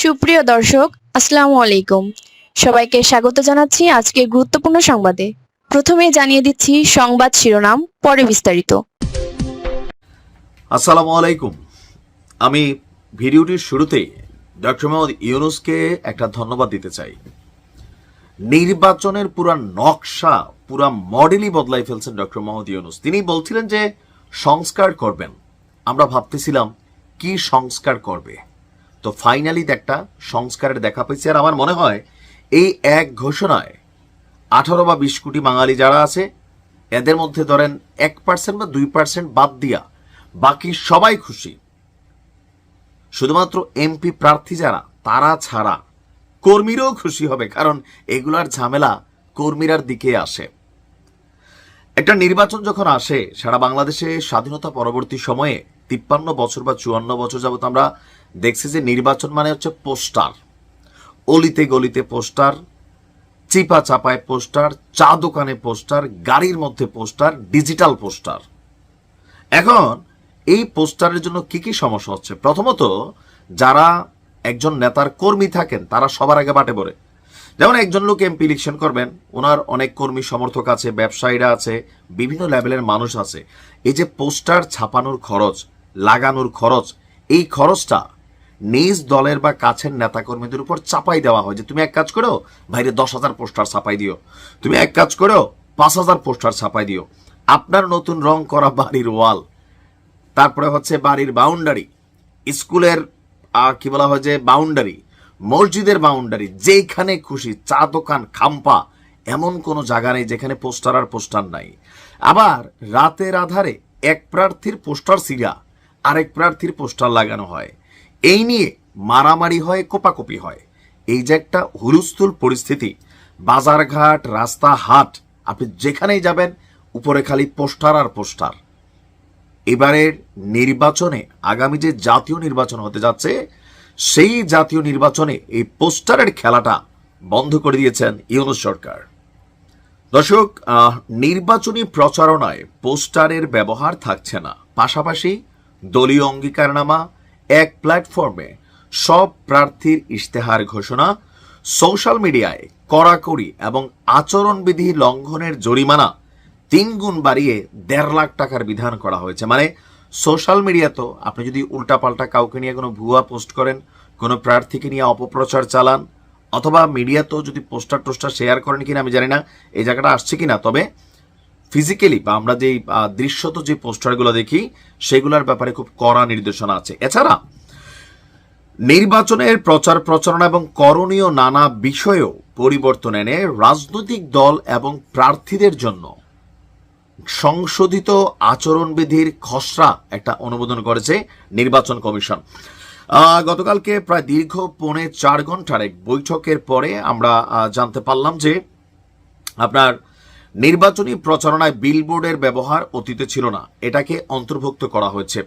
সুপ্রিয় দর্শক, আসসালামু আলাইকুম। সবাইকে স্বাগত জানাচ্ছি আজকের গুরুত্বপূর্ণ সংবাদে। প্রথমে জানিয়ে দিচ্ছি সংবাদ শিরোনাম, পরে বিস্তারিত। আসসালামু আলাইকুম। আমি ভিডিওটির শুরুতে ডক্টর মোহাম্মদ ইউনূসকে একটা ধন্যবাদ দিতে চাই। নির্বাচনের পুরা নকশা, পুরা মডেলই বদলাই ফেলছেন ডক্টর মোহাম্মদ ইউনূস। তিনি বলছিলেন যে সংস্কার করবেন, আমরা ভাবতেছিলাম কি সংস্কার করবে, তো ফাইনালি একটা সংস্কারের দেখা পেয়েছে। আর আমার মনে হয় এই এক ঘোষণায় 18 বা 20 কোটি বাঙালি যারা আছে এদের মধ্যে ধরেন 1% বা 2% বাদ দিয়া বাকি সবাই খুশি। শুধুমাত্র এমপি প্রার্থী যারা তারা ছাড়া কর্মীরাও খুশি হবে, কারণ এগুলার ঝামেলা কর্মীরার দিকে আসে। একটা নির্বাচন যখন আসে সারা বাংলাদেশে স্বাধীনতা পরবর্তী সময়ে 53 বছর বা 54 বছর যাবত আমরা দেখছি যে নির্বাচন মানে হচ্ছে পোস্টার, অলিতে গলিতে পোস্টার, চিপা চাপায় পোস্টার, চা দোকানে পোস্টার, গাড়ির মধ্যে পোস্টার, ডিজিটাল পোস্টার। এখন এই পোস্টারের জন্য কি কি সমস্যা হচ্ছে? প্রথমত, যারা একজন নেতার কর্মী থাকেন তারা সবার আগে বাটে পড়ে। যেমন একজন লোক এমপি ইলেকশন করবেন, ওনার অনেক কর্মী সমর্থক আছে, ব্যবসায়ীরা আছে, বিভিন্ন লেভেলের মানুষ আছে। এই যে পোস্টার ছাপানোর খরচ, লাগানোর খরচ, এই খরচটা নিজ দলের বা কাছের নেতাকর্মীদের উপর চাপাই দেওয়া হয় যে তুমি এক কাজ করো বাইরে 10,000 পোস্টার ছাপাই দিও, তুমি এক কাজ করো 5,000 পোস্টার ছাপাই দিও। আপনার নতুন রং করা বাড়ির ওয়াল, তারপরে হচ্ছে বাড়ির বাউন্ডারি, স্কুলের কি বলা হয় যে বাউন্ডারি, মসজিদের বাউন্ডারি, যেখানে খুশি চা দোকান, খাম্পা, এমন কোনো জায়গা নেই যেখানে পোস্টার আর পোস্টার নাই। আবার রাতের আধারে এক প্রার্থীর পোস্টার ছিঁড়া আরেক প্রার্থীর পোস্টার লাগানো হয়, এই নিয়ে মারামারি হয়, কোপাকুপি হয়। এই যে একটা হুলস্থুল পরিস্থিতি, বাজারঘাট, রাস্তাঘাট, আপনি যেখানেই যাবেন উপরে খালি পোস্টার আর পোস্টার। এবারের নির্বাচনে, আগামী যে জাতীয় নির্বাচন হতে যাচ্ছে সেই জাতীয় নির্বাচনে এই পোস্টারের খেলাটা বন্ধ করে দিয়েছেন ইউনূস সরকার। দর্শক, নির্বাচনী প্রচারণায় পোস্টারের ব্যবহার থাকছে না, পাশাপাশি দলীয় অঙ্গীকারনামা, এক প্ল্যাটফর্মে সব প্রার্থীর ইশতেহার ঘোষণা, সোশ্যাল মিডিয়ায় কড়াকড়ি এবং আচরণবিধি লঙ্ঘনের জরিমানা 3 গুণ বাড়িয়ে 1.5 লাখ টাকার বিধান করা হয়েছে। মানে সোশ্যাল মিডিয়া তো আপনি যদি উল্টাপাল্টা কাউকে নিয়ে কোনো ভুয়া পোস্ট করেন, কোনো প্রার্থীকে নিয়ে অপপ্রচার চালান, অথবা মিডিয়াতেও যদি পোস্টার টোস্টার শেয়ার করেন কিনা আমি জানি না, এই জায়গাটা আসছে কিনা, তবে ফিজিক্যালি বা আমরা যেই দৃশ্যত যে পোস্টারগুলো দেখি সেগুলোর ব্যাপারে খুব কড়া নির্দেশনা আছে। এছাড়া নির্বাচনের প্রচার প্রচারণা এবং করণীয় নানা বিষয়েও পরিবর্তন এনে রাজনৈতিক দল এবং প্রার্থীদের জন্য সংশোধিত আচরণবিধির খসড়া একটা অনুমোদন করেছে নির্বাচন কমিশন। গতকালকে প্রায় দীর্ঘ 4.5 ঘন্টার এক বৈঠকের পরে আমরা জানতে পারলাম যে আপনার নির্বাচনী প্রচারণায় বিলবোর্ডের ব্যবহার অতীতে ছিল না, এটাকে অন্তর্ভুক্ত করা হয়েছে।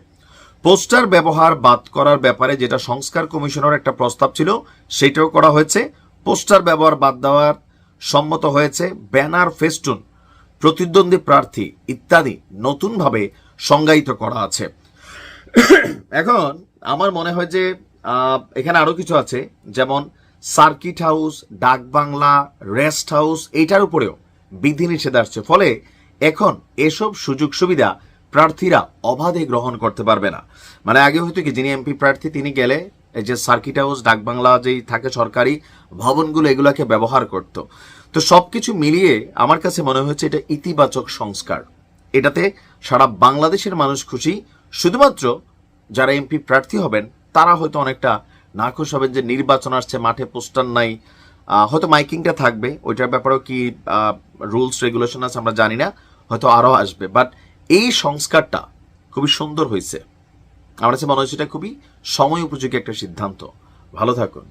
পোস্টার ব্যবহার বাদ করার ব্যাপারে যেটা সংস্কার কমিশনের একটা প্রস্তাব ছিল সেটাও করা হয়েছে। পোস্টার ব্যবহার বাদ দেওয়ার সম্মত হয়েছে। ব্যানার, ফেস্টুন, প্রতিদ্বন্দ্বী প্রার্থী ইত্যাদি নতুনভাবে সংজ্ঞায়িত করা আছে। এখন আমার মনে হয় যে এখানে আরো কিছু আছে, যেমন সার্কিট হাউস, ডাকবাংলা, রেস্ট হাউস, এইটার উপরেও বিধিনিষেধ আসছে। ফলে এখন এসব সুযোগ সুবিধা প্রার্থীরা অবাধে গ্রহণ করতে পারবে না। মানে আগে হয়তো কি, যিনি এমপি প্রার্থী তিনি গেলে এই যে সার্কিট হাউস, ডাকবাংলা যেই থাকে সরকারি ভবনগুলো, এগুলাকে ব্যবহার করত। তো সবকিছু মিলিয়ে আমার কাছে মনে হচ্ছে এটা ইতিবাচক সংস্কার। এটাতে সারা বাংলাদেশের মানুষ খুশি। শুধুমাত্র যারা এমপি প্রার্থী হবেন তারা হয়তো অনেকটা নাখুশ হবেন যে নির্বাচন আসছে, মাঠে পোস্টার নাই, হয়তো মাইকিংটা থাকবে, ওইটার ব্যাপারেও কি রুলস রেগুলেশন আছে আমরা জানি না, হয়তো আরও আসবে। বাট এই সংস্কারটা খুবই সুন্দর হয়েছে, আমার কাছে মনে হচ্ছে এটা খুবই সময় উপযোগী একটা সিদ্ধান্ত। ভালো থাকুন।